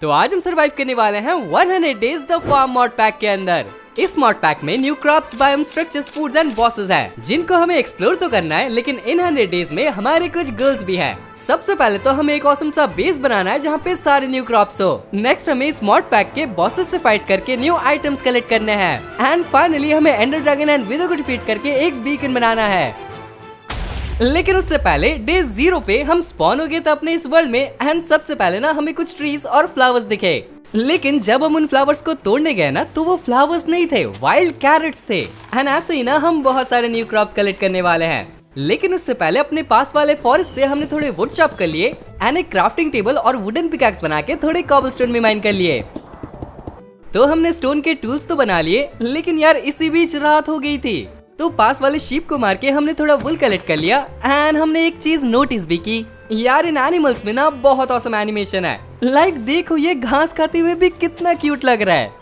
तो आज हम सरवाइव करने वाले हैं 100 days the farm mod pack के अंदर। इस मॉड पैक में new crops, biome, structures, foods and bosses हैं, जिनको हमें एक्सप्लोर तो करना है, लेकिन इन 100 डेज में हमारे कुछ गोल्स भी हैं। सबसे पहले तो हमें एक ऑसम सा बेस बनाना है जहाँ पे सारे न्यू क्रॉप्स हो। नेक्स्ट हमें इस मॉड पैक के बॉसेस से फाइट करके न्यू आइटम्स कलेक्ट करने हैं। एंड फाइनली हमें एंडर ड्रैगन एंड विदो को डिफीट करके एक बीकन बनाना है। लेकिन उससे पहले डे 0 पे हम स्पॉन हो गए थे अपने इस वर्ल्ड में। एंड सबसे पहले ना हमें कुछ ट्रीज और फ्लावर्स दिखे, लेकिन जब हम उन फ्लावर्स को तोड़ने गए ना तो वो फ्लावर्स नहीं थे, वाइल्ड कैरेट्स थे। एंड ऐसे ही ना हम बहुत सारे न्यू क्रॉप्स कलेक्ट करने वाले हैं। लेकिन उससे पहले अपने पास वाले फॉरेस्ट से हमने थोड़े वुड चॉप कर लिए एंड एक क्राफ्टिंग टेबल और वुडन पिकैक्स बना के थोड़े कॉबलस्टोन भी माइन कर लिए। तो हमने स्टोन के टूल्स तो बना लिए, लेकिन यार इसी बीच रात हो गई थी। तो पास वाले शीप को मार के हमने थोड़ा वुल कलेक्ट कर लिया। एंड हमने एक चीज नोटिस भी की, यार इन एनिमल्स में ना बहुत औसम एनिमेशन है। लाइक देखो ये घास खाते हुए भी कितना क्यूट लग रहा है।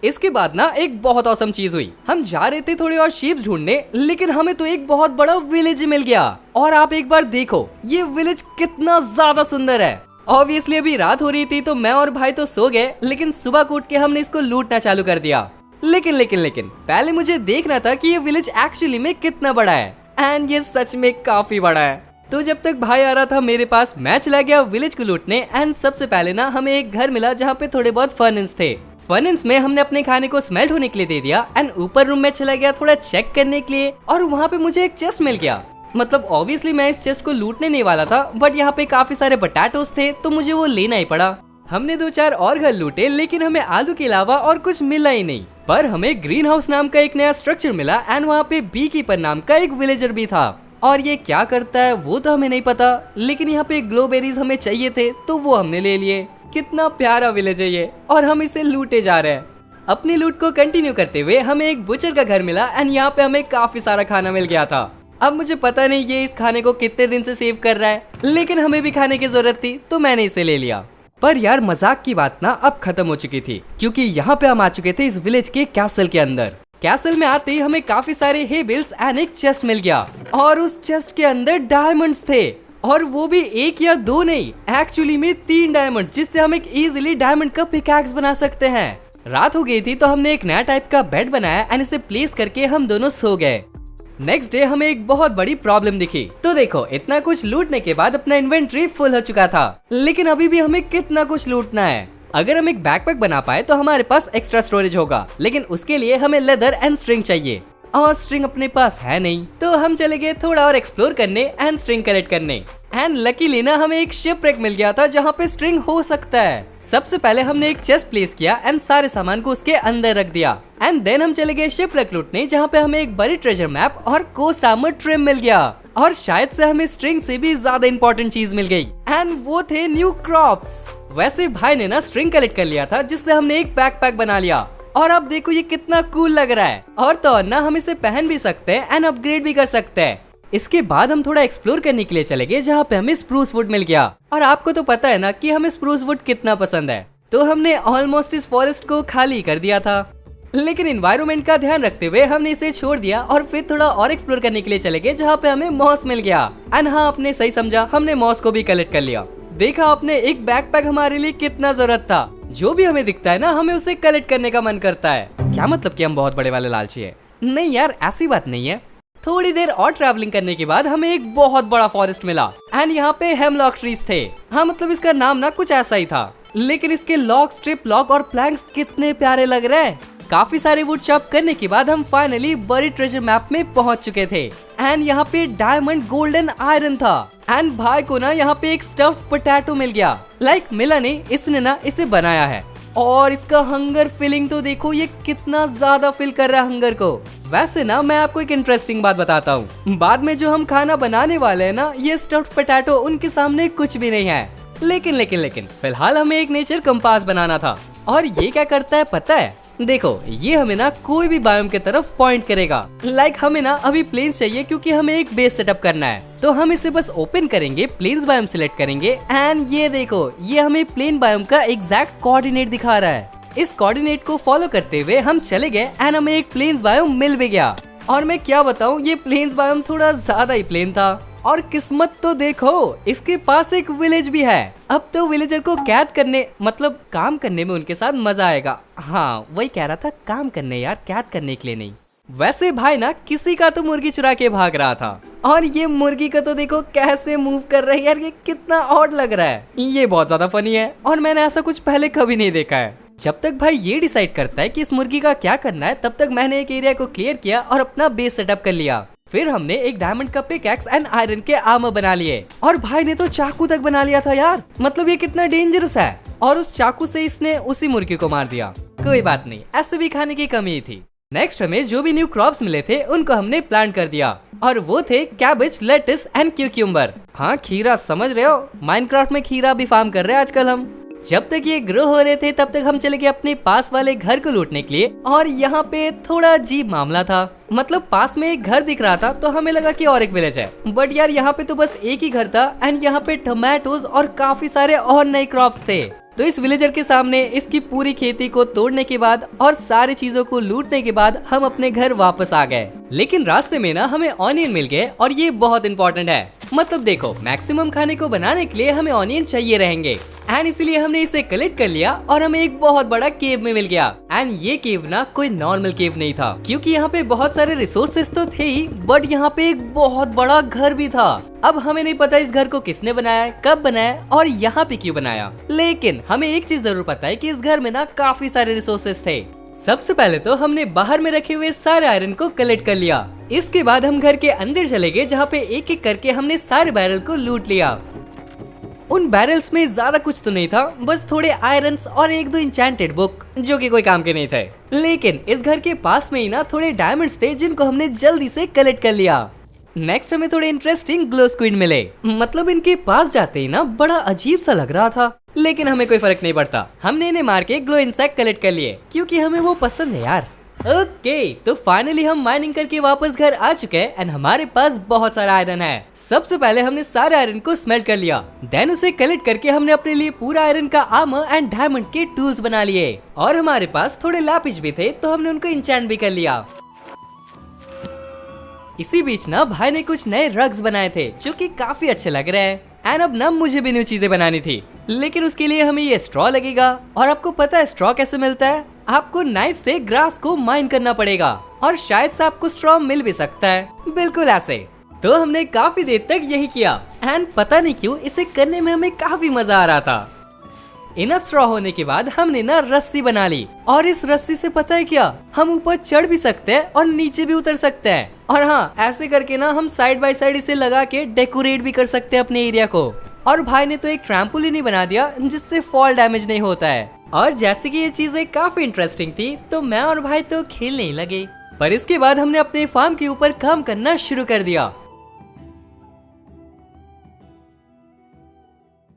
इसके बाद ना एक बहुत औसम चीज हुई। हम जा रहे थे थोड़े और शीप्स ढूंढने, लेकिन हमें तो एक बहुत बड़ा विलेज मिल गया। और आप एक बार देखो ये विलेज कितना ज्यादा सुंदर है। ऑब्वियसली अभी रात हो रही थी तो मैं और भाई तो सो गए, लेकिन सुबह को उठ के हमने इसको लूटना चालू कर दिया। लेकिन पहले मुझे देखना था कि ये विलेज एक्चुअली में कितना बड़ा है। एंड ये सच में काफी बड़ा है। तो जब तक भाई आ रहा था मेरे पास, मैं चला गया विलेज को लूटने। एंड सबसे पहले ना हमें एक घर मिला जहाँ पे थोड़े बहुत फर्नेस थे। फर्नेस में हमने अपने खाने को स्मेल्ट होने के लिए दे दिया। एंड ऊपर रूम में चला गया थोड़ा चेक करने के लिए, और वहाँ पे मुझे एक चेस्ट मिल गया। मतलब ऑब्वियसली मैं इस चेस्ट को लूटने नहीं वाला था, बट यहाँ पे काफी सारे पोटैटोस थे तो मुझे वो लेना ही पड़ा। हमने 2-4 और घर लूटे, लेकिन हमें आलू के अलावा और कुछ मिला ही नहीं। पर हमें ग्रीन हाउस नाम का एक नया स्ट्रक्चर मिला एंड वहाँ पे बी कीपर नाम का एक विलेजर भी था। और ये क्या करता है वो तो हमें नहीं पता, लेकिन यहाँ पे ग्लोबेरीज हमें चाहिए थे तो वो हमने ले लिए। कितना प्यारा विलेज है ये, और हम इसे लूटे जा रहे हैं। अपनी लूट को कंटिन्यू करते हुए हमें एक बुचर का घर मिला एंड यहाँ पे हमें काफी सारा खाना मिल गया था। अब मुझे पता नहीं ये इस खाने को कितने दिन से सेव कर रहा है, लेकिन हमें भी खाने की जरूरत थी तो मैंने इसे ले लिया। पर यार मजाक की बात ना अब खत्म हो चुकी थी, क्योंकि यहाँ पे हम आ चुके थे इस विलेज के कैसल के अंदर। कैसल में आते ही हमें काफी सारे हे बिल्स एंड एक चेस्ट मिल गया, और उस चेस्ट के अंदर डायमंड्स थे। और वो भी 1 या 2 नहीं, एक्चुअली में 3 डायमंड, जिससे हम एक इजीली डायमंड का पिकैक्स बना सकते हैं। रात हो गई थी तो हमने एक नया टाइप का बेड बनाया एंड इसे प्लेस करके हम दोनों सो गए। नेक्स्ट डे हमें एक बहुत बड़ी प्रॉब्लम दिखी। तो देखो इतना कुछ लूटने के बाद अपना इन्वेंट्री फुल हो चुका था, लेकिन अभी भी हमें कितना कुछ लूटना है। अगर हम एक बैकपैक बना पाए तो हमारे पास एक्स्ट्रा स्टोरेज होगा, लेकिन उसके लिए हमें लेदर एंड स्ट्रिंग चाहिए, और स्ट्रिंग अपने पास है नहीं। तो हम चले गए थोड़ा और एक्सप्लोर करने एंड स्ट्रिंग कलेक्ट करने। एंड लकीली ना हमें एक शिपरेक मिल गया था जहाँ पे स्ट्रिंग हो सकता है। सबसे पहले हमने एक चेस्ट प्लेस किया एंड सारे सामान को उसके अंदर रख दिया। एंड देन हम चले गए शिपरेक लूटने, जहाँ पे हमें एक बड़ी ट्रेजर मैप और कोस्ट आर्मर ट्रिम मिल गया। और शायद से हमें स्ट्रिंग से भी ज्यादा इंपॉर्टेंट चीज मिल गई, एंड वो थे न्यू क्रॉप्स। वैसे भाई ने ना स्ट्रिंग कलेक्ट कर लिया था, जिससे हमने एक बैकपैक बना लिया। और अब देखो ये कितना कूल लग रहा है, और तो और ना हम इसे पहन भी सकते हैं एंड अपग्रेड भी कर सकते हैं। इसके बाद हम थोड़ा एक्सप्लोर करने के लिए चले गए, जहाँ पे हमें स्प्रूस वुड मिल गया। और आपको तो पता है ना कि हमें स्प्रूस वुड कितना पसंद है, तो हमने ऑलमोस्ट इस फॉरेस्ट को खाली कर दिया था। लेकिन एनवायरनमेंट का ध्यान रखते हुए हमने इसे छोड़ दिया और फिर थोड़ा और एक्सप्लोर करने के लिए चले गए, जहाँ पे हमें मॉस मिल गया। एंड हाँ, आपने सही समझा, हमने मॉस को भी कलेक्ट कर लिया। देखा आपने, एक बैकपैक हमारे लिए कितना जरूरत था। जो भी हमें दिखता है ना, हमें उसे कलेक्ट करने का मन करता है। क्या मतलब कि हम बहुत बड़े वाले लालची है? नहीं यार, ऐसी बात नहीं है। थोड़ी देर और ट्रैवलिंग करने के बाद हमें एक बहुत बड़ा फॉरेस्ट मिला एंड यहाँ पे हेमलॉक ट्रीज थे। हाँ मतलब इसका नाम ना कुछ ऐसा ही था, लेकिन इसके लॉग, स्ट्रिप लॉग और प्लैंक्स कितने प्यारे लग रहे हैं। काफी सारे वुड चॉप करने के बाद हम फाइनली बड़ी ट्रेजर मैप में पहुंच चुके थे। एंड यहाँ पे डायमंड, गोल्ड एंड आयरन था। एंड भाई को ना यहाँ पे एक स्टफ्ड पोटैटो मिल गया। लाइक मिला नहीं, इसने ना इसे बनाया है। और इसका हंगर फीलिंग तो देखो, ये कितना ज्यादा फील कर रहा है हंगर को। वैसे ना मैं आपको एक इंटरेस्टिंग बात बताता हूँ, बाद में जो हम खाना बनाने वाले हैं ना, ये स्टफ्ड पोटैटो उनके सामने कुछ भी नहीं है। लेकिन फिलहाल हमें एक नेचर कंपास बनाना था, और ये क्या करता है पता है? देखो ये हमें ना कोई भी बायोम की तरफ पॉइंट करेगा। लाइक हमें ना अभी प्लेन्स चाहिए, क्योंकि हमें एक बेस सेटअप करना है। तो हम इसे बस ओपन करेंगे, प्लेन्स बायोम सिलेक्ट करेंगे, एंड ये देखो ये हमें प्लेन बायोम का एग्जैक्ट कोऑर्डिनेट दिखा रहा है। इस कोऑर्डिनेट को फॉलो करते हुए हम चले गए एंड हमें एक प्लेन्स बायोम मिल भी गया। और मैं क्या बताऊं, ये प्लेन्स बायोम थोड़ा ज्यादा ही प्लेन था। और किस्मत तो देखो, इसके पास एक विलेज भी है। अब तो विलेजर को कैद करने मतलब काम करने में उनके साथ मजा आएगा। हाँ वही कह रहा था, काम करने यार, कैद करने के लिए नहीं। वैसे भाई ना किसी का तो मुर्गी चुरा के भाग रहा था, और ये मुर्गी का तो देखो कैसे मूव कर रही है यार, ये कितना ऑड लग रहा है। ये बहुत ज्यादा फनी है और मैंने ऐसा कुछ पहले कभी नहीं देखा है। जब तक भाई ये डिसाइड करता है कि इस मुर्गी का क्या करना है, तब तक मैंने एक एरिया को क्लियर किया और अपना बेस सेटअप कर लिया। फिर हमने एक डायमंड का पिकैक्स एंड आयरन के आर्मर बना लिए, और भाई ने तो चाकू तक बना लिया था यार। मतलब ये कितना डेंजरस है। और उस चाकू से इसने उसी मुर्गी को मार दिया। कोई बात नहीं, ऐसे भी खाने की कमी थी। नेक्स्ट हमें जो भी न्यू क्रॉप्स मिले थे उनको हमने प्लांट कर दिया, और वो थे कैबेज, लेटिस एंड क्यूक्यूम्बर। हाँ खीरा, समझ रहे हो, माइनक्राफ्ट में खीरा भी फार्म कर रहे हैं आजकल हम। जब तक ये ग्रो हो रहे थे तब तक हम चले गए अपने पास वाले घर को लूटने के लिए, और यहाँ पे थोड़ा अजीब मामला था। मतलब पास में एक घर दिख रहा था तो हमें लगा कि और एक विलेज है, बट यार यहाँ पे तो बस एक ही घर था, एंड यहाँ पे टमाटोज और काफी सारे और नए क्रॉप्स थे। तो इस विलेजर के सामने इसकी पूरी खेती को तोड़ने के बाद और सारी चीजों को लूटने के बाद हम अपने घर वापस आ गए। लेकिन रास्ते में ना हमें ऑनियन मिल गए, और ये बहुत इंपॉर्टेंट है। मतलब देखो, मैक्सिमम खाने को बनाने के लिए हमें ऑनियन चाहिए रहेंगे, एंड इसीलिए हमने इसे कलेक्ट कर लिया और हमें एक बहुत बड़ा केव में मिल गया। एंड ये केव ना कोई नॉर्मल केव नहीं था, क्योंकि यहाँ पे बहुत सारे रिसोर्सेस तो थे ही, बट यहाँ पे एक बहुत बड़ा घर भी था। अब हमें नहीं पता इस घर को किसने बनाया, कब बनाया और यहाँ पे क्यों बनाया, लेकिन हमें एक चीज जरूर पता है कि इस घर में ना काफी सारे रिसोर्सेस थे। सबसे पहले तो हमने बाहर में रखे हुए सारे आयरन को कलेक्ट कर लिया। इसके बाद हम घर के अंदर चले गए, जहाँ पे एक एक करके हमने सारे बैरल को लूट लिया। उन बैरल्स में ज्यादा कुछ तो नहीं था, बस थोड़े आयरन्स और एक दो इंचेंटेड बुक जो कि कोई काम के नहीं थे। लेकिन इस घर के पास में ही ना थोड़े डायमंड्स थे, जिनको हमने जल्दी से कलेक्ट कर लिया। नेक्स्ट हमें थोड़े इंटरेस्टिंग ग्लो स्क्विड मिले। मतलब इनके पास जाते ही ना बड़ा अजीब सा लग रहा था, लेकिन हमें कोई फर्क नहीं पड़ता। हमने इन्हें मार के ग्लो इंसेक्ट कलेक्ट कर लिए, क्योंकि हमें वो पसंद है यार। ओके, तो फाइनली हम माइनिंग करके वापस घर आ चुके हैं, एंड हमारे पास बहुत सारा आयरन है। सबसे पहले हमने सारे आयरन को स्मेल्ट कर लिया, देन उसे कलेक्ट करके हमने अपने लिए पूरा आयरन का आर्मर एंड डायमंड के टूल्स बना लिए। और हमारे पास थोड़े लैपिस भी थे, तो हमने उनको इंचेंट भी कर लिया। इसी बीच ना भाई ने कुछ नए रग्स बनाए थे, जो कि काफी अच्छे लग रहे हैं। एंड अब ना मुझे भी न्यू चीजें बनानी थी, लेकिन उसके लिए हमें ये स्ट्रॉ लगेगा। और आपको पता है स्ट्रॉ कैसे मिलता है? आपको नाइफ से ग्रास को माइन करना पड़ेगा, और शायद से आपको स्ट्रॉ मिल भी सकता है, बिल्कुल ऐसे। तो हमने काफी देर तक यही किया, एंड पता नहीं क्यों इसे करने में हमें काफी मजा आ रहा था। इनफ स्ट्रॉ होने के बाद हमने ना रस्सी बना ली, और इस रस्सी से पता है क्या, हम ऊपर चढ़ भी सकते हैं और नीचे भी उतर सकते हैं। और हाँ, ऐसे करके ना हम साइड बाय साइड इसे लगा के डेकोरेट भी कर सकते हैं अपने एरिया को। और भाई ने तो एक ट्रैम्पोलिन ही बना दिया, जिससे फॉल डैमेज नहीं होता है। और जैसे कि ये चीजें काफी इंटरेस्टिंग थी, तो मैं और भाई तो खेलने ही लगे। पर इसके बाद हमने अपने फार्म के ऊपर काम करना शुरू कर दिया।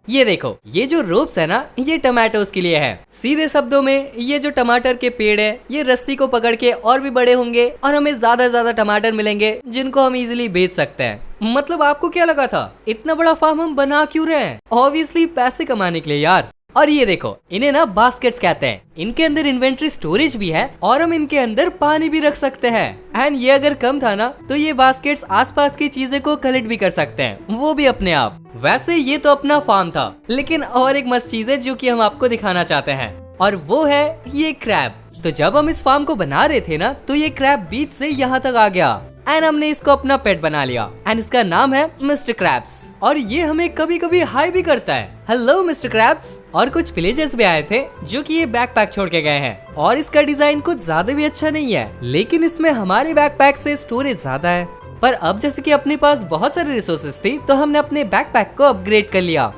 ये देखो, ये जो रोप्स है ना, ये टमाटोस के लिए है। सीधे शब्दों में ये जो टमाटर के पेड़ है, ये रस्सी को पकड़ के और भी बड़े होंगे, और हमें ज्यादा टमाटर मिलेंगे, जिनको हम इजीली बेच सकते हैं। मतलब आपको क्या लगा था इतना बड़ा फार्म हम बना क्यों रहे हैं? ऑब्वियसली पैसे कमाने के लिए यार। और ये देखो, इन्हें ना बास्केट्स कहते हैं। इनके अंदर इन्वेंट्री स्टोरेज भी है, और हम इनके अंदर पानी भी रख सकते हैं। एंड ये अगर कम था ना, तो ये बास्केट्स आसपास की चीजें को कलेक्ट भी कर सकते हैं, वो भी अपने आप। वैसे ये तो अपना फार्म था, लेकिन और एक मस्त चीज है जो कि हम आपको दिखाना चाहते हैं, और वो है ये क्रैब। तो जब हम इस फार्म को बना रहे थे ना, तो ये क्रैब बीच से यहाँ तक आ गया, एंड हमने इसको अपना पेट बना लिया, एंड इसका नाम है मिस्टर क्रैब्स। और ये हमें कभी कभी हाई भी करता है, हेलो मिस्टर क्रैब्स। और कुछ विलेजर्स भी आए थे, जो कि ये बैकपैक छोड़ के गए हैं। और इसका डिजाइन कुछ ज्यादा भी अच्छा नहीं है, लेकिन इसमें हमारे बैकपैक से स्टोरेज ज्यादा है। पर अब जैसे कि अपने पास बहुत सारे रिसोर्सेज थी, तो हमने अपने बैकपैक को अपग्रेड कर लिया।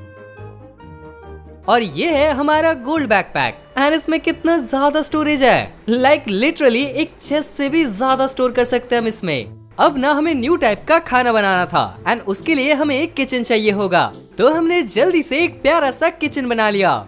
और ये है हमारा गोल्ड बैकपैक, एंड इसमें कितना ज्यादा स्टोरेज है, लाइक लिटरली एक चेस्ट से भी ज्यादा स्टोर कर सकते हैं हम इसमें। अब ना हमें न्यू टाइप का खाना बनाना था, एंड उसके लिए हमें एक किचन चाहिए होगा। तो हमने जल्दी से एक प्यारा सा किचन बना लिया।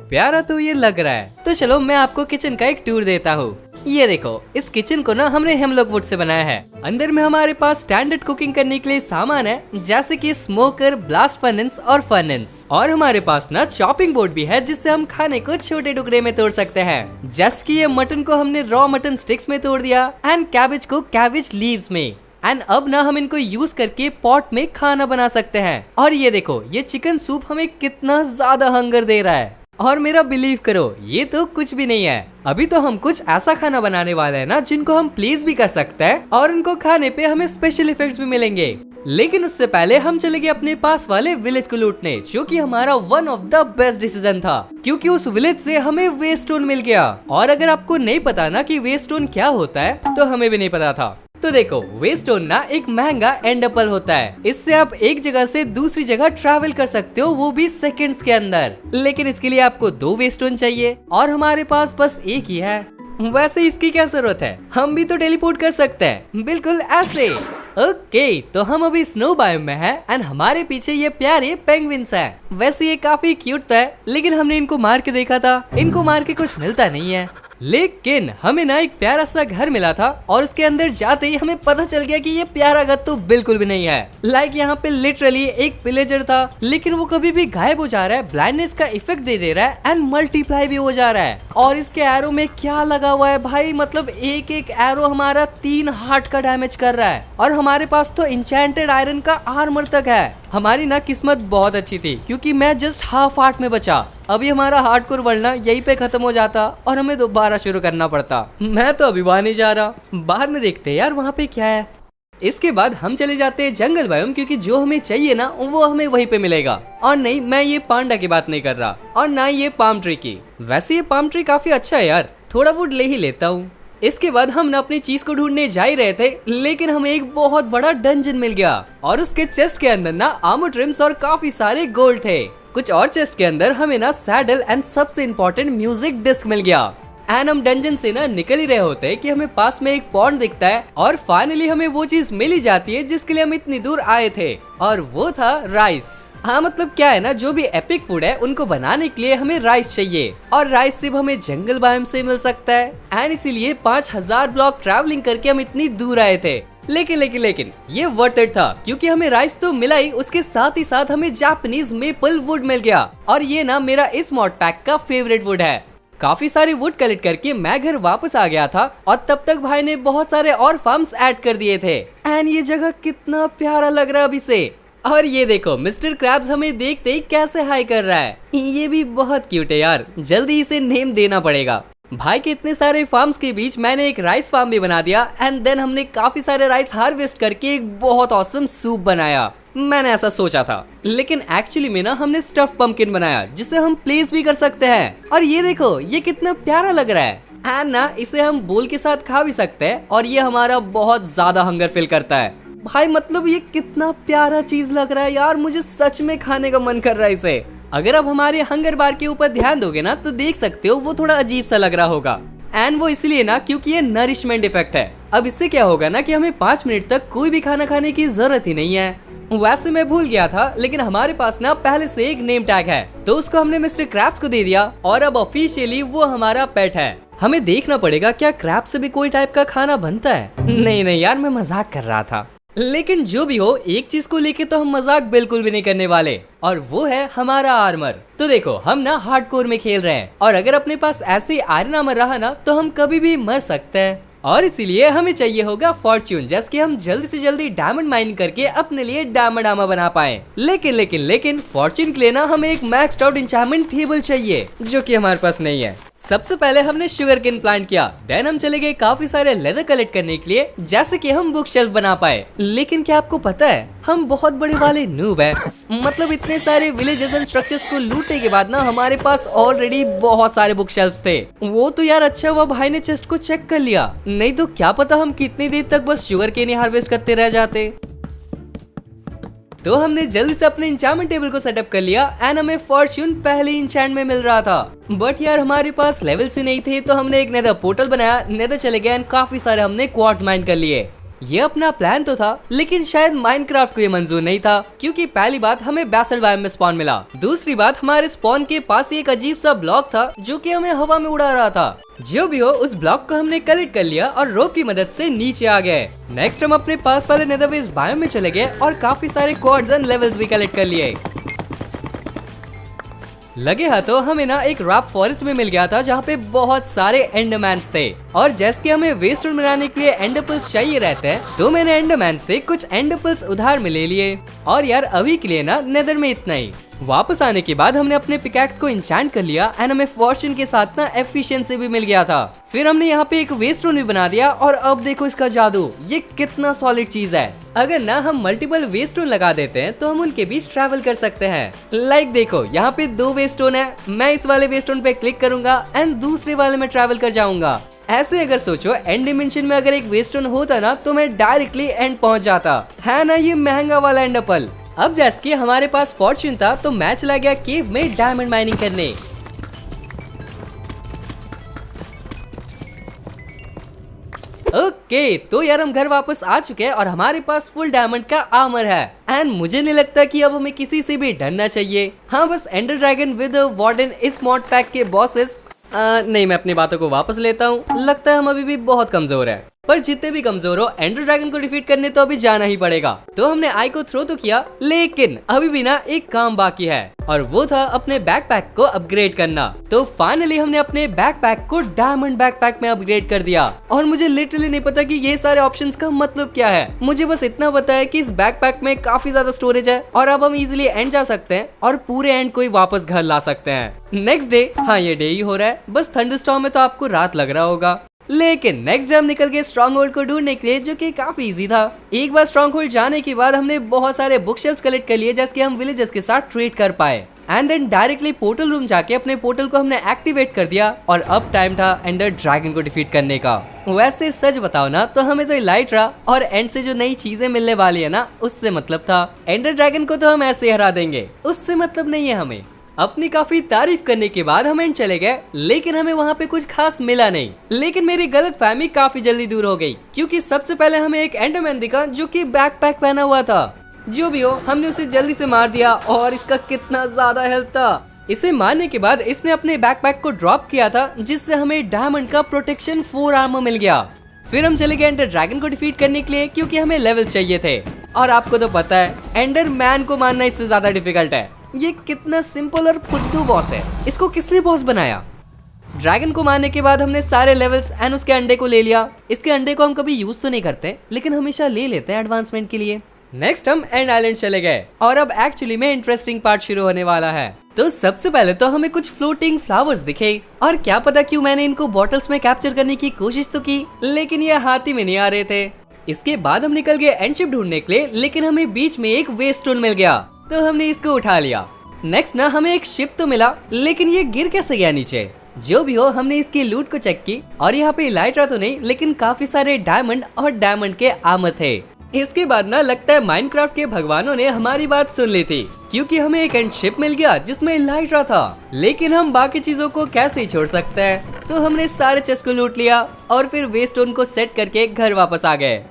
प्यारा तो ये लग रहा है। तो चलो मैं आपको किचन का एक टूर देता हूँ। ये देखो, इस किचन को ना हमने हेमलॉक वुड से बनाया है। अंदर में हमारे पास स्टैंडर्ड कुकिंग करने के लिए सामान है, जैसे कि स्मोकर, ब्लास्ट फर्नेस और फर्नेस। और हमारे पास ना चॉपिंग बोर्ड भी है, जिससे हम खाने को छोटे टुकड़े में तोड़ सकते हैं। जैसे कि ये मटन को हमने रॉ मटन स्टिक्स में तोड़ दिया एंड कैबेज को कैबेज लीव्स में। एंड अब ना हम इनको यूज करके पॉट में खाना बना सकते हैं। और ये देखो, ये चिकन सूप हमें कितना ज्यादा हंगर दे रहा है। और मेरा बिलीव करो, ये तो कुछ भी नहीं है। अभी तो हम कुछ ऐसा खाना बनाने वाले हैं ना, जिनको हम प्लेस भी कर सकते हैं और उनको खाने पे हमें स्पेशल इफेक्ट्स भी मिलेंगे। लेकिन उससे पहले हम चले गए अपने पास वाले विलेज को लूटने, जो कि हमारा one of the best decision था, क्योंकि उस विलेज से हमें वे स्टोन मिल गया। और अगर आपको नहीं पता ना कि वे स्टोन क्या होता है, तो हमें भी नहीं पता था। तो देखो, वे स्टोन ना एक महंगा एंड एप्पल होता है। इससे आप एक जगह से दूसरी जगह ट्रैवल कर सकते हो, वो भी सेकंड्स के अंदर। लेकिन इसके लिए आपको 2 वे स्टोन चाहिए और हमारे पास बस एक ही है। वैसे इसकी क्या जरूरत है, हम भी तो टेलीपोर्ट कर सकते हैं, बिल्कुल ऐसे। ओके, तो हम अभी स्नो बायोम में हैं एंड हमारे पीछे ये प्यारे पेंगुइन्स हैं। वैसे ये काफी क्यूट है, लेकिन हमने इनको मार के देखा था, इनको मार के कुछ मिलता नहीं है। लेकिन हमें ना एक प्यारा सा घर मिला था और उसके अंदर जाते ही हमें पता चल गया कि ये प्यारा घर तो बिल्कुल भी नहीं है। लाइक यहाँ पे लिटरली एक विलेजर था, लेकिन वो कभी भी गायब हो जा रहा है, ब्लाइंडनेस का इफेक्ट दे रहा है एंड मल्टीप्लाई भी हो जा रहा है। और इसके एरो में क्या लगा हुआ है भाई, मतलब एक एक एरो हमारा 3 हार्ट का डैमेज कर रहा है। और हमारे पास तो इंचेंटेड आयरन का आर्मर तक है। हमारी ना किस्मत बहुत अच्छी थी, क्योंकि मैं जस्ट हाफ हार्ट में बचा। अभी हमारा हार्डकोर बढ़ना यहीं पे खत्म हो जाता और हमें दोबारा शुरू करना पड़ता। मैं तो अभी वहां नहीं जा रहा, बाद में देखते हैं यार वहाँ पे क्या है। इसके बाद हम चले जाते हैं जंगल बायोम, क्योंकि जो हमें चाहिए ना वो हमें वहीं पे मिलेगा। और नहीं, मैं ये पांडा की बात नहीं कर रहा, और ना ये पाम ट्री की। वैसे ये पाम ट्री काफी अच्छा है यार, थोड़ा वुड ले ही लेता हूँ। इसके बाद हम ना अपनी चीज को ढूंढने जा ही रहे थे, लेकिन हमें एक बहुत बड़ा डंजन मिल गया और उसके चेस्ट के अंदर ना आर्मर ट्रिम्स और काफी सारे गोल्ड थे। कुछ और चेस्ट के अंदर हमें ना सैडल एंड सबसे इम्पोर्टेंट म्यूजिक डिस्क मिल गया। एंड हम डंजन से ना निकल ही रहे होते हैं कि हमें पास में एक पॉन्ड दिखता है और फाइनली हमें वो चीज मिल ही जाती है जिसके लिए हम इतनी दूर आए थे, और वो था राइस। हाँ, मतलब क्या है ना, जो भी एपिक फूड है उनको बनाने के लिए हमें राइस चाहिए, और राइस सिर्फ हमें जंगल बायोम से मिल सकता है। एंड इसीलिए 5000 ब्लॉक ट्रैवलिंग करके हम इतनी दूर आए थे। लेकिन ये वर्थ इट था, क्योंकि हमें राइस तो मिला ही, उसके साथ ही साथ हमें जापानीज मेपल वुड मिल गया। और ये ना मेरा इस मॉड पैक का फेवरेट वुड है। काफी सारे वुड कलेक्ट करके मैं घर वापस आ गया था, और तब तक भाई ने बहुत सारे और फार्म्स ऐड कर दिए थे। एंड ये जगह कितना प्यारा लग रहा है अभी से। और ये देखो, मिस्टर क्रैब्स हमें देखते ही कैसे हाई कर रहा है। ये भी बहुत क्यूट है यार, जल्दी इसे नेम देना पड़ेगा। भाई के इतने सारे फार्म्स के बीच मैंने एक राइस फार्म भी बना दिया, एंड देन हमने काफी सारे राइस हार्वेस्ट करके एक बहुत ऑसम सूप बनाया। मैंने ऐसा सोचा था, लेकिन एक्चुअली में ना हमने स्टफ पंपकिन बनाया, जिसे हम प्लेस भी कर सकते हैं। और ये देखो, ये कितना प्यारा लग रहा है। एंड ना इसे हम बोल के साथ खा भी सकते हैं, और ये हमारा बहुत ज्यादा हंगर फिल करता है। भाई मतलब ये कितना प्यारा चीज लग रहा है यार, मुझे सच में खाने का मन कर रहा है इसे। अगर आप हमारे हंगर बार के ऊपर ध्यान दोगे ना, तो देख सकते हो वो थोड़ा अजीब सा लग रहा होगा। एंड वो इसलिए ना क्योंकि ये नरिशमेंट इफेक्ट है। अब इससे क्या होगा ना कि हमें 5 मिनट तक कोई भी खाना खाने की जरूरत ही नहीं है। वैसे मैं भूल गया था, लेकिन हमारे पास ना पहले से एक नेम टैग है, तो उसको हमने मिस्टर क्रैब्स को दे दिया, और अब ऑफिशियली वो हमारा पेट है। हमें देखना पड़ेगा क्या क्रैब से भी कोई टाइप का खाना बनता है। नहीं यार, मैं मजाक कर रहा था। लेकिन जो भी हो, एक चीज को लेके तो हम मजाक बिल्कुल भी नहीं करने वाले, और वो है हमारा आर्मर। तो देखो, हम ना हार्डकोर में खेल रहे हैं, और अगर अपने पास ऐसे आयरन आर्मर रहा ना, तो हम कभी भी मर सकते हैं। और इसीलिए हमें चाहिए होगा फॉर्च्यून, जैसे कि हम जल्दी से जल्दी डायमंड माइन करके अपने लिए डायमंड आर्मर बना पाए। लेकिन फॉर्च्यून के लिए ना हमें एक मैक्स्ड आउट एन्चांटमेंट टेबल चाहिए, जो कि हमारे पास नहीं है। सबसे पहले हमने शुगर केन प्लांट किया, देन हम चले गए काफी सारे लेदर कलेक्ट करने के लिए, जैसे कि हम बुक शेल्फ बना पाए। लेकिन क्या आपको पता है, हम बहुत बड़े वाले नूब हैं। मतलब इतने सारे विलेजेस एंड स्ट्रक्चर्स को लूटने के बाद ना हमारे पास ऑलरेडी बहुत सारे बुक शेल्फ्स थे। वो तो यार अच्छा हुआ भाई ने चेस्ट को चेक कर लिया, नहीं तो क्या पता हम कितनी देर तक बस शुगर केन ही हार्वेस्ट करते रह जाते। तो हमने जल्दी से अपने इंचार्टमेंट टेबल को सेटअप कर लिया, एंड हमें फॉर्च्यून पहले इंचार्ट में मिल रहा था। बट यार हमारे पास लेवल से नहीं थे, तो हमने एक नेदर पोर्टल बनाया, नेदर चले गए, एंड काफी सारे हमने क्वार्ट्ज माइन कर लिए। ये अपना प्लान तो था, लेकिन शायद माइनक्राफ्ट को ये मंजूर नहीं था, क्योंकि पहली बात हमें बैसल बायोम में स्पॉन मिला। दूसरी बात हमारे स्पॉन के पास ही एक अजीब सा ब्लॉक था जो कि हमें हवा में उड़ा रहा था। जो भी हो, उस ब्लॉक को हमने कलेक्ट कर लिया और रोप की मदद से नीचे आ गए। नेक्स्ट हम अपने पास वाले नेदरवेज बायोम में चले गए और काफी सारे क्वार्ट्ज एंड लेवल्स भी कलेक्ट कर लिए। लगे हाथों हमें ना एक रॉक फॉरेस्ट में मिल गया था जहाँ पे बहुत सारे एंडरमैन्स थे, और जैसे कि हमें वेस्टर्न बनाने के लिए एंडरपल्स चाहिए रहते हैं, तो मैंने एंडरमैन से कुछ एंडरपल्स उधार में ले लिए। और यार अभी के लिए ना नेदर में इतना ही। वापस आने के बाद हमने अपने पिकैक्स को इंचैंट कर लिया एंड हमें फॉर्चून के साथ ना एफिशिएंसी भी मिल गया था। फिर हमने यहाँ पे एक वेस्टर्न भी बना दिया और अब देखो इसका जादू, ये कितना सॉलिड चीज है। अगर ना हम मल्टीपल वेस्टोन लगा देते हैं तो हम उनके बीच ट्रैवल कर सकते हैं। लाइक देखो यहाँ पे 2 वेस्टोन है, मैं इस वाले वेस्टोन पे क्लिक करूंगा एंड दूसरे वाले में ट्रैवल कर जाऊंगा। ऐसे अगर सोचो एंड डिमेंशन में अगर एक वेस्टोन होता ना तो मैं डायरेक्टली एंड पहुंच जाता। है ना ये महंगा वाला एंडरपल। अब जैसे कि हमारे पास फॉर्च्यून था तो मैं चला गया केव में डायमंड माइनिंग करने। ओके, तो यार हम घर वापस आ चुके हैं और हमारे पास फुल डायमंड का आर्मर है एंड मुझे नहीं लगता कि अब हमें किसी से भी डरना चाहिए। हाँ बस एंडर ड्रैगन विद वार्डन इस मॉड पैक के बॉसेस नहीं, मैं अपनी बातों को वापस लेता हूँ। लगता है हम अभी भी बहुत कमजोर है, पर जितने भी कमजोर हो एंडर ड्रैगन को डिफीट करने तो अभी जाना ही पड़ेगा। तो हमने आई को थ्रो तो किया, लेकिन अभी भी ना एक काम बाकी है और वो था अपने बैकपैक को अपग्रेड करना। तो फाइनली हमने अपने बैकपैक को डायमंड बैकपैक में अपग्रेड कर दिया और मुझे लिटरली नहीं पता कि ये सारे ऑप्शंस का मतलब क्या है। मुझे बस इतना पता है कि इस बैकपैक में काफी ज्यादा स्टोरेज है और अब हम इजिली एंड जा सकते हैं और पूरे एंड को ही वापस घर ला सकते हैं। नेक्स्ट डे, हाँ ये डे ही हो रहा है, बस थंडरस्टॉर्म में तो आपको रात लग रहा होगा। लेकिन नेक्स्ट डे हम निकल गए स्ट्रॉन्ग होल्ड को ढूंढने के लिए, जो कि काफी इजी था। एक बार स्ट्रॉन्ग होल्ड जाने के बाद हमने बहुत सारे बुक शेल्फ्स कलेक्ट कर लिए जिसके हम विलेजर्स के साथ ट्रेड कर पाए and then directly portal room जाके अपने पोर्टल को हमने एक्टिवेट कर दिया और अब टाइम था एंडर ड्रैगन को डिफीट करने का। वैसे सच बताओ ना तो हमें तो इलाइट्रा और एंड से जो नई चीजें मिलने वाली है ना उससे मतलब था। एंडर ड्रैगन को तो हम ऐसे हरा देंगे, उससे मतलब नहीं है हमें। अपनी काफी तारीफ करने के बाद हम एंड चले गए, लेकिन हमें वहाँ पे कुछ खास मिला नहीं। लेकिन मेरी गलतफहमी काफी जल्दी दूर हो गई, क्योंकि सबसे पहले हमें एक एंडरमैन दिखा जो कि बैकपैक पहना हुआ था। जो भी हो, हमने उसे जल्दी से मार दिया और इसका कितना ज्यादा हेल्थ था। इसे मारने के बाद इसने अपने बैकपैक को ड्रॉप किया था, जिससे हमें डायमंड का प्रोटेक्शन 4 आर्मर मिल गया। फिर हम चले गए एंडर ड्रैगन को डिफीट करने के लिए, क्योंकि हमें लेवल चाहिए थे। और आपको तो पता है एंडर मैन को मारना इससे ज्यादा डिफिकल्ट है। ये कितना सिंपल और फुद्दू बॉस है, इसको किसने बॉस बनाया। ड्रैगन को मारने के बाद हमने सारे लेवल्स एंड उसके अंडे को ले लिया। इसके अंडे को हम कभी यूज तो नहीं करते, लेकिन हमेशा ले लेते हैं एडवांसमेंट के लिए। नेक्स्ट हम एंड आइलैंड चले गए और अब एक्चुअली में इंटरेस्टिंग पार्ट शुरू होने वाला है। तो सबसे पहले तो हमें कुछ फ्लोटिंग फ्लावर्स दिखे और क्या पता क्यों मैंने इनको बॉटल्स में कैप्चर करने की कोशिश तो की, लेकिन ये हाथ ही में नहीं आ रहे थे। इसके बाद हम निकल गए एंडशिप ढूंढने के लिए, लेकिन हमें बीच में एक वेस्टोन मिल गया तो हमने इसको उठा लिया। नेक्स्ट ना हमें एक शिप तो मिला, लेकिन ये गिर कैसे गया नीचे। जो भी हो, हमने इसकी लूट को चेक की और यहाँ पे इलाइट्रा तो नहीं, लेकिन काफी सारे डायमंड और डायमंड के आर्मर थे। इसके बाद ना लगता है माइनक्राफ्ट के भगवानों ने हमारी बात सुन ली थी, क्योंकि हमें एक एंड शिप मिल गया जिसमें इलाइट्रा था। लेकिन हम बाकी चीजों को कैसे ही छोड़ सकते हैं, तो हमने सारे चेस्ट को लूट लिया और फिर वेस्टोन को सेट करके घर वापस आ गए।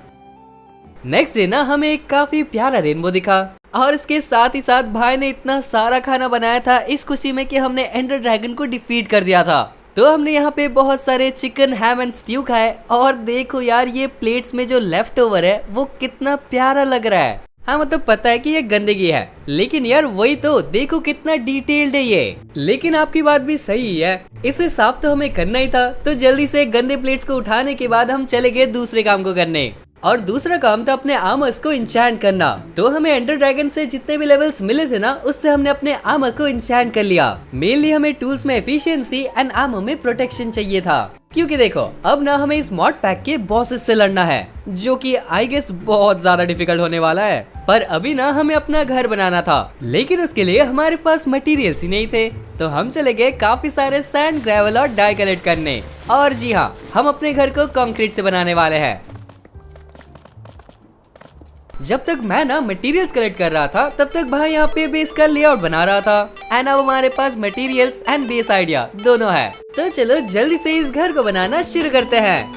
नेक्स्ट डे ना हमें एक काफी प्यारा रेनबो दिखा और इसके साथ ही साथ भाई ने इतना सारा खाना बनाया था इस खुशी में कि हमने एंडर ड्रैगन को डिफीट कर दिया था। तो हमने यहाँ पे बहुत सारे चिकन हैम एंड स्ट्यू खाए और देखो यार ये प्लेट्स में जो लेफ्ट ओवर है वो कितना प्यारा लग रहा है। हाँ मतलब पता है कि ये गंदगी है, लेकिन यार वही तो देखो कितना डिटेल्ड है ये। लेकिन आपकी बात भी सही है, इसे साफ तो हमें करना ही था। तो जल्दी से गंदे प्लेट्स को उठाने के बाद हम चले गए दूसरे काम को करने, और दूसरा काम था अपने आर्मर्स को इंचैंट करना। तो हमें एंडर ड्रैगन से जितने भी लेवल्स मिले थे ना उससे हमने अपने आर्मर को इंचैंट कर लिया। मेनली हमें टूल्स में एफिशिएंसी एंड आर्मर में प्रोटेक्शन चाहिए था, क्योंकि देखो अब ना हमें इस मॉड पैक के बॉसेस से लड़ना है, जो कि आई गेस बहुत ज्यादा डिफिकल्ट होने वाला है। पर अभी ना हमें अपना घर बनाना था, लेकिन उसके लिए हमारे पास मटेरियल्स ही नहीं थे। तो हम चले गए काफी सारे सैंड, ग्रेवल और डाई कलेक्ट करने। और जी हाँ, हम अपने घर को कंक्रीट से बनाने वाले हैं। जब तक मैं ना मटेरियल्स कलेक्ट कर रहा था तब तक भाई यहाँ पे बेस का लेआउट बना रहा था। एंड अब हमारे पास मटेरियल्स एंड बेस आइडिया दोनों है। तो चलो जल्दी से इस घर को बनाना शुरू करते हैं।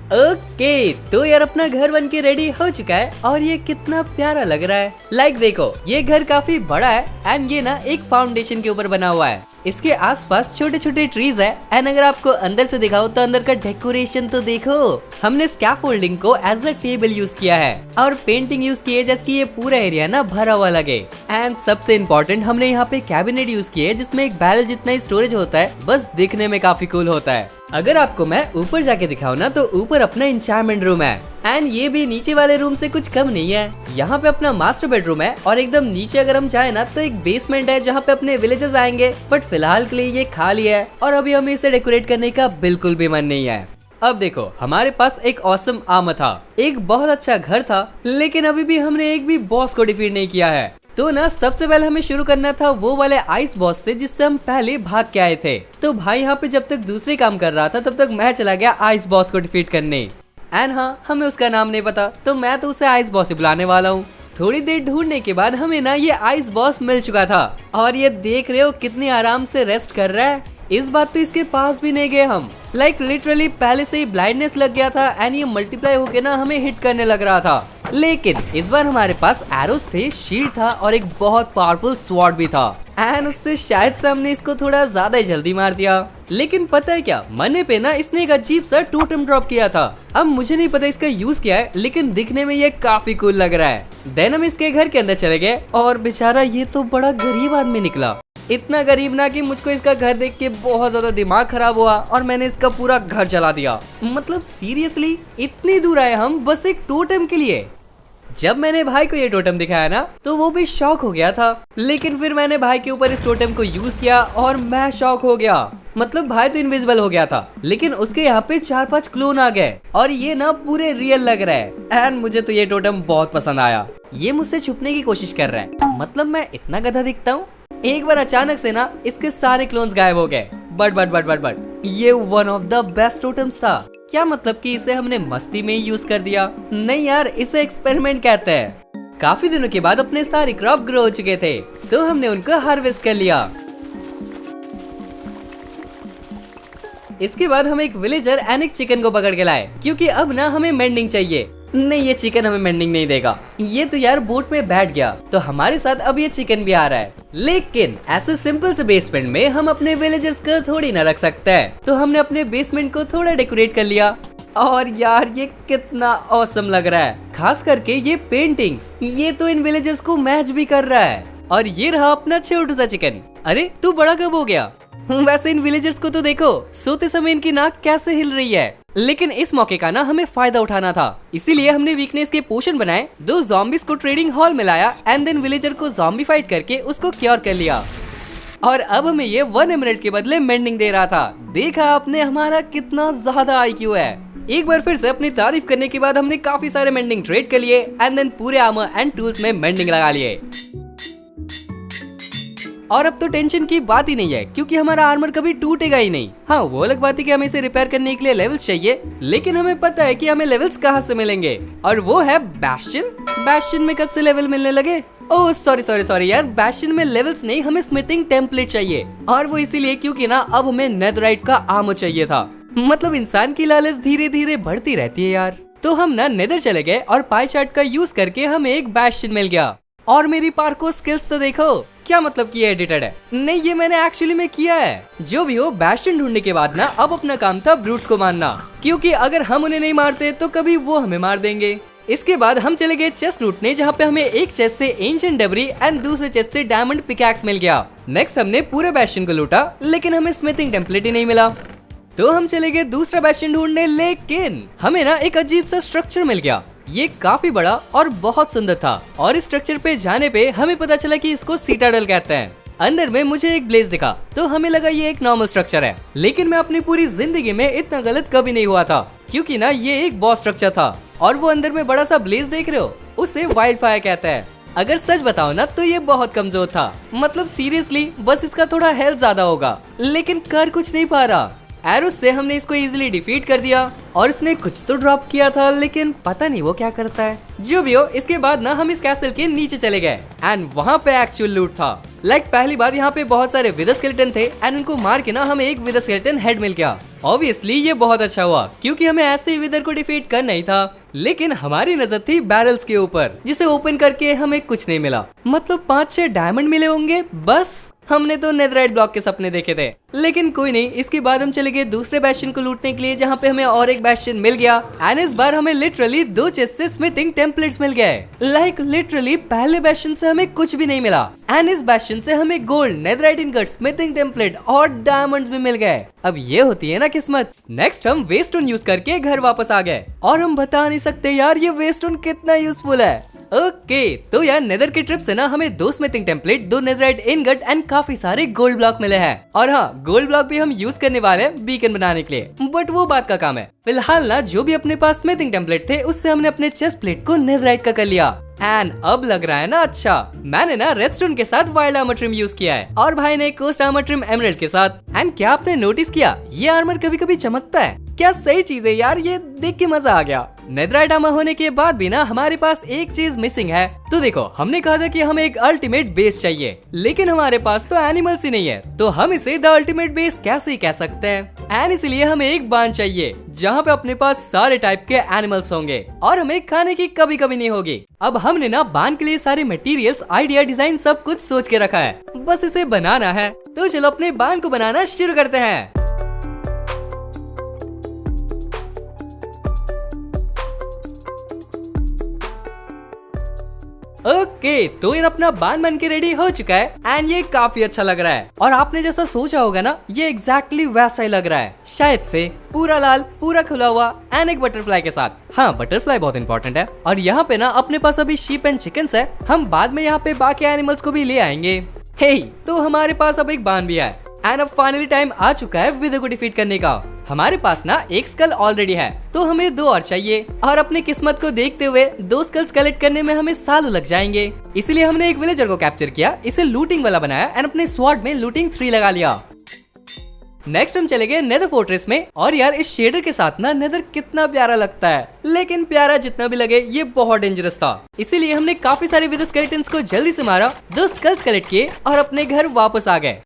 ओके तो यार अपना घर बन के रेडी हो चुका है और ये कितना प्यारा लग रहा है। लाइक देखो ये घर काफी बड़ा है एंड ये ना एक फाउंडेशन के ऊपर बना हुआ है। इसके आसपास छोटे छोटे ट्रीज है एंड अगर आपको अंदर से दिखाओ तो अंदर का डेकोरेशन तो देखो। हमने स्कैफोल्डिंग को एज अ टेबल यूज किया है और पेंटिंग यूज की है जैसे कि ये पूरा एरिया ना भरा हुआ लगे। एंड सबसे इम्पोर्टेंट हमने यहाँ पे कैबिनेट यूज किया है जिसमें एक बैरल जितना ही स्टोरेज होता है, बस दिखने में काफी कूल होता है। अगर आपको मैं ऊपर जाके दिखाऊं ना तो ऊपर अपना इंचार्टमेंट रूम है एंड ये भी नीचे वाले रूम से कुछ कम नहीं है। यहाँ पे अपना मास्टर बेडरूम है और एकदम नीचे अगर हम जाए ना तो एक बेसमेंट है जहाँ पे अपने विलेजर्स आएंगे, बट फिलहाल के लिए ये खाली है और अभी हमें इसे डेकोरेट करने का बिल्कुल भी मन नहीं है। अब देखो हमारे पास एक ऑसम आर्मर था, एक बहुत अच्छा घर था, लेकिन अभी भी हमने एक भी बॉस को डिफीट नहीं किया है। तो ना सबसे पहले हमें शुरू करना था वो वाले आइस बॉस से जिससे हम पहले भाग के आए थे। तो भाई यहाँ पे जब तक दूसरे काम कर रहा था तब तक मैं चला गया आइस बॉस को डिफीट करने। एंड हाँ हमें उसका नाम नहीं पता तो मैं तो उसे आइस बॉस ही बुलाने वाला हूँ। थोड़ी देर ढूंढने के बाद हमें ना ये आइस बॉस मिल चुका था और ये देख रहे हो कितनी आराम से रेस्ट कर रहा है। इस बात तो इसके पास भी नहीं गए हम, लाइक लिटरली पहले से ही ब्लाइंडनेस लग गया था एंड ये मल्टीप्लाई होके ना हमें हिट करने लग रहा था। लेकिन इस बार हमारे पास एरोस थे, शील्ड था और एक बहुत पावरफुल स्वॉर्ड भी था एंड उससे शायद से हमने इसको थोड़ा ज्यादा ही जल्दी मार दिया। लेकिन पता है क्या, मरने पे ना इसने एक अजीब सा टोटम ड्रॉप किया था। अब मुझे नहीं पता इसका यूज क्या है लेकिन दिखने में ये काफी कूल लग रहा है। देन हम इसके घर के अंदर चले गए और बेचारा ये तो बड़ा गरीब आदमी निकला, इतना गरीब ना कि मुझको इसका घर देख के बहुत ज्यादा दिमाग खराब हुआ और मैंने इसका पूरा घर जला दिया। मतलब सीरियसली इतनी दूर आए हम बस एक टोटम के लिए। जब मैंने भाई को ये टोटम दिखाया ना तो वो भी शॉक हो गया था, लेकिन फिर मैंने भाई के ऊपर इस टोटम को यूज किया और मैं शॉक हो गया। मतलब भाई तो इनविजिबल हो गया था लेकिन उसके यहाँ पे 4-5 क्लोन आ गए और ये ना पूरे रियल लग रहा है एंड मुझे तो ये टोटम बहुत पसंद आया। ये मुझसे छुपने की कोशिश कर रहा है, मतलब मैं इतना गधा दिखता हूँ। एक बार अचानक से ना इसके सारे क्लोन्स गायब हो गए, बट ये वन ऑफ द बेस्ट टोटम्स था। क्या मतलब कि इसे हमने मस्ती में ही यूज कर दिया? नहीं यार, इसे एक्सपेरिमेंट कहते हैं। काफी दिनों के बाद अपने सारे क्रॉप ग्रो हो चुके थे तो हमने उनको हार्वेस्ट कर लिया। इसके बाद हम एक विलेजर एंड एक चिकन को पकड़ के लाए क्योंकि अब ना हमें मेंडिंग चाहिए। नहीं, ये चिकन हमें मेंडिंग नहीं देगा। ये तो यार बोट में बैठ गया तो हमारे साथ अब ये चिकन भी आ रहा है। लेकिन ऐसे सिंपल से बेसमेंट में हम अपने विलेजर्स को थोड़ी ना रख सकते हैं, तो हमने अपने बेसमेंट को थोड़ा डेकोरेट कर लिया। और यार ये कितना ऑसम लग रहा है, खास करके ये पेंटिंग्स, ये तो इन विलेजर्स को मैच भी कर रहा है। और ये रहा अपना छोटू सा चिकन। अरे तू बड़ा कब हो गया? वैसे इन विलेजर्स को तो देखो, सोते समय इनकी नाक कैसे हिल रही है। लेकिन इस मौके का ना हमें फायदा उठाना था, इसीलिए हमने वीकनेस के पोशन बनाए, 2 ज़ॉम्बीज को ट्रेडिंग हॉल में लाया एंड देन विलेजर को ज़ॉम्बी फाइट करके उसको क्योर कर लिया। और अब हमें ये 1 एमरेल्ड के बदले मेंडिंग दे रहा था। देखा आपने हमारा कितना ज्यादा आईक्यू है। एक बार फिर से अपनी तारीफ करने के बाद हमने काफी सारे मेंडिंग ट्रेड कर लिए एंड देन पूरे आर्मर एंड टूल्स में मेंडिंग लगा लिए। और अब तो टेंशन की बात ही नहीं है क्योंकि हमारा आर्मर कभी टूटेगा ही नहीं। हाँ, वो अलग बात है कि हमें इसे रिपेयर करने के लिए लेवल्स चाहिए, लेकिन हमें पता है कि हमें लेवल्स कहाँ से मिलेंगे, और वो है बैस्टियन। बैस्टियन में कब से लेवल मिलने लगे? ओह सॉरी यार, बैस्टियन में लेवल्स नहीं, हमें स्मिथिंग टेम्पलेट चाहिए। और वो इसीलिए क्योंकि ना अब हमें नेदराइट का आर्मर चाहिए था। मतलब इंसान की लालच धीरे धीरे बढ़ती रहती है यार। तो हम ना नेदर चले गए और पाई चार्ट का यूज करके हमें एक बैस्टियन मिल गया। और मेरी पार्कोर स्किल्स तो देखो, क्या मतलब कि ये एडिटेड है? नहीं, ये मैंने एक्चुअली में किया है। जो भी हो, बैस्टियन ढूंढने के बाद ना अब अपना काम था ब्रूट्स को मारना, क्योंकि अगर हम उन्हें नहीं मारते तो कभी वो हमें मार देंगे। इसके बाद हम चले गए चेस्ट लूटने, जहाँ पे हमें एक चेस्ट से एंशिएंट डेब्री एंड दूसरे चेस्ट से डायमंड पिकैक्स मिल गया। नेक्स्ट हमने पूरे बैस्टियन को लूटा, लेकिन हमें स्मिथिंग टेम्पलेट ही नहीं मिला। तो हम चले गए दूसरा बैस्टियन ढूंढने, लेकिन हमें ना एक अजीब सा स्ट्रक्चर मिल गया। ये काफी बड़ा और बहुत सुंदर था, और इस स्ट्रक्चर पे जाने पे हमें पता चला कि इसको सीटाडेल कहते हैं। अंदर में मुझे एक ब्लेज दिखा तो हमें लगा ये एक नॉर्मल स्ट्रक्चर है, लेकिन मैं अपनी पूरी जिंदगी में इतना गलत कभी नहीं हुआ था, क्योंकि ना ये एक बॉस स्ट्रक्चर था। और वो अंदर में बड़ा सा ब्लेज देख रहे हो, उसे वाइल्ड फायर कहते हैं। अगर सच बताओ ना तो ये बहुत कमजोर था। मतलब सीरियसली बस इसका थोड़ा हेल्थ ज्यादा होगा, लेकिन कर कुछ नहीं पा रहा। एरो से हमने इसको इजीली डिफीट कर दिया और इसने कुछ तो ड्रॉप किया था, लेकिन पता नहीं वो क्या करता है। जो भी हो, इसके बाद ना हम इस कैसल के नीचे चले गए एंड वहाँ पे एक्चुअल लूट था। पहली बार यहाँ पे बहुत सारे विदर स्केलेटन थे एंड उनको मार के ना हमें एक विदर स्केलेटन हेड मिल गया। ऑब्वियसली ये बहुत अच्छा हुआ क्योंकि हमें ऐसे ही विदर को डिफीट करना ही था, लेकिन हमारी नजर थी बैरल्स के ऊपर जिसे ओपन करके हमें कुछ नहीं मिला। मतलब 5-6 डायमंड मिले होंगे बस। हमने तो नेदराइट ब्लॉक के सपने देखे थे, लेकिन कोई नहीं। इसके बाद हम चले गए दूसरे बैस्टियन को लूटने के लिए, जहाँ पे हमें और एक बैस्टियन मिल गया एंड इस बार हमें लिटरली 2 चेस्ट से स्मिथिंग टेम्पलेट्स मिल गए। लिटरली पहले बैस्टियन से हमें कुछ भी नहीं मिला एंड इस बैस्टियन से हमें gold, netherite ingot, smithing template और डायमंड्स भी मिल गए। अब ये होती है ना किस्मत। नेक्स्ट हम वेस्टोन यूज करके घर वापस आ गए और हम बता नहीं सकते यार ये वेस्टोन कितना यूजफुल है। ओके, तो यार नेदर की ट्रिप से ना हमें 2 smithing template, 2 netherite ingot and काफी सारे गोल्ड ब्लॉक मिले हैं। और हाँ, गोल्ड ब्लॉक भी हम यूज करने वाले हैं बीकन बनाने के लिए, बट वो बात का काम है। फिलहाल ना जो भी अपने पास स्मिथिंग टेम्पलेट थे उससे हमने अपने चेस्ट प्लेट को नेदराइट का कर लिया एंड अब लग रहा है ना अच्छा। मैंने ना रेडस्टोन के साथ वाइल्ड आर्मर ट्रिम यूज किया है और भाई ने कोस्ट आर्मर ट्रिम एमराल्ड के साथ। एंड क्या आपने नोटिस किया ये आर्मर कभी कभी चमकता है? क्या सही चीज है यार, ये देख के मजा आ गया। नेदराइट आर्मर होने के बाद भी ना हमारे पास एक चीज मिसिंग है। तो देखो, हमने कहा था कि हमें एक अल्टीमेट बेस चाहिए, लेकिन हमारे पास तो एनिमल्स ही नहीं है, तो हम इसे द अल्टीमेट बेस कैसे कह सकते हैं। एंड इसलिए हमें एक बांध चाहिए जहाँ पे अपने पास सारे टाइप के एनिमल्स होंगे और हमें खाने की कभी कभी नहीं होगी। अब हमने ना बांध के लिए सारे मटेरियल्स, आइडिया, डिजाइन सब कुछ सोच के रखा है, बस इसे बनाना है। तो चलो अपने बांध को बनाना शुरू करते हैं। ओके, तो ये अपना बांध बन के रेडी हो चुका है एंड ये काफी अच्छा लग रहा है। और आपने जैसा सोचा होगा ना, ये एग्जैक्टली वैसा ही लग रहा है, शायद से पूरा लाल, पूरा खुला हुआ एंड एक बटरफ्लाई के साथ। हाँ, बटरफ्लाई बहुत इंपॉर्टेंट है। और यहाँ पे ना अपने पास अभी शीप एंड चिकन्स है, हम बाद में यहाँ पे बाकी एनिमल्स को भी ले आएंगे। हे, तो हमारे पास अब एक बांध भी है एंड अब फाइनली टाइम आ चुका है विदर को डिफीट करने का। हमारे पास ना एक स्कल ऑलरेडी है, तो हमें 2 और चाहिए और अपनी किस्मत को देखते हुए 2 स्कल्स कलेक्ट करने में हमें सालों लग जाएंगे। इसलिए हमने एक विलेजर को कैप्चर किया, इसे लूटिंग वाला बनाया एंड अपने स्वॉर्ड में लूटिंग 3 लगा लिया। नेक्स्ट हम चले गए नेदर फोर्ट्रेस में और यार इस शेडर के साथ ना नेदर कितना प्यारा लगता है, लेकिन प्यारा जितना भी लगे ये बहुत डेंजरस था। इसीलिए हमने काफी सारे विदर स्केलेटन्स को जल्दी से मारा, 2 स्कल्स कलेक्ट किए और अपने घर वापस आ गए।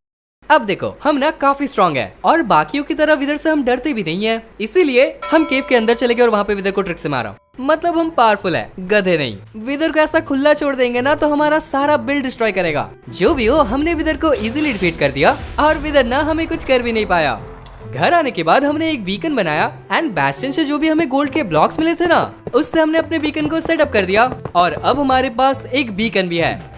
अब देखो, हम ना काफी स्ट्रॉन्ग है और बाकियों की तरह विदर से हम डरते भी नहीं है। इसीलिए हम केव के अंदर चले गए और वहाँ पे विदर को ट्रिक से मारा। मतलब हम पावरफुल है, गधे नहीं। विदर को ऐसा खुला छोड़ देंगे ना तो हमारा सारा बिल्ड डिस्ट्रॉय करेगा। जो भी हो, हमने विदर को इजीली डिफीट कर दिया और विदर ना हमें कुछ कर भी नहीं पाया। घर आने के बाद हमने एक बीकन बनाया एंड बैस्टियन से जो भी हमें गोल्ड के ब्लॉक्स मिले थे ना, उससे हमने अपने बीकन को सेटअप कर दिया और अब हमारे पास एक बीकन भी है।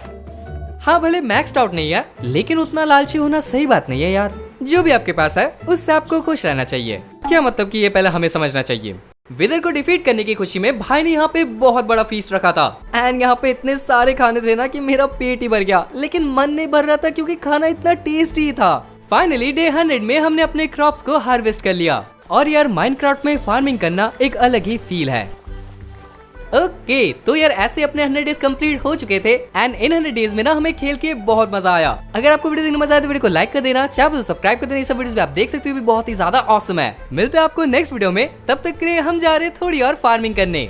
हाँ, भले मैक्स्ड आउट नहीं है, लेकिन उतना लालची होना सही बात नहीं है यार। जो भी आपके पास है उससे आपको खुश रहना चाहिए। क्या मतलब कि ये पहले हमें समझना चाहिए। विदर को डिफीट करने की खुशी में भाई ने यहाँ पे बहुत बड़ा फीस्ट रखा था एंड यहाँ पे इतने सारे खाने थे ना कि मेरा पेट ही भर गया, लेकिन मन नहीं भर रहा था क्योंकि खाना इतना टेस्टी था। फाइनली डे 100 में हमने अपने क्रॉप्स को हार्वेस्ट कर लिया और यार माइनक्राफ्ट में फार्मिंग करना एक अलग ही फील है। ओके, तो यार ऐसे अपने 100 डेज कंप्लीट हो चुके थे एंड इन 100 डेज में ना हमें खेल के बहुत मजा आया। अगर आपको वीडियो देखने मजा आया तो वीडियो को लाइक कर देना, चाहे तो सब्सक्राइब कर देना। ये सब वीडियोस भी आप देख सकते हो, भी बहुत ही ज्यादा ऑसम है। मिलते हैं आपको नेक्स्ट वीडियो में, तब तक के लिए हम जा रहे हैं थोड़ी और फार्मिंग करने।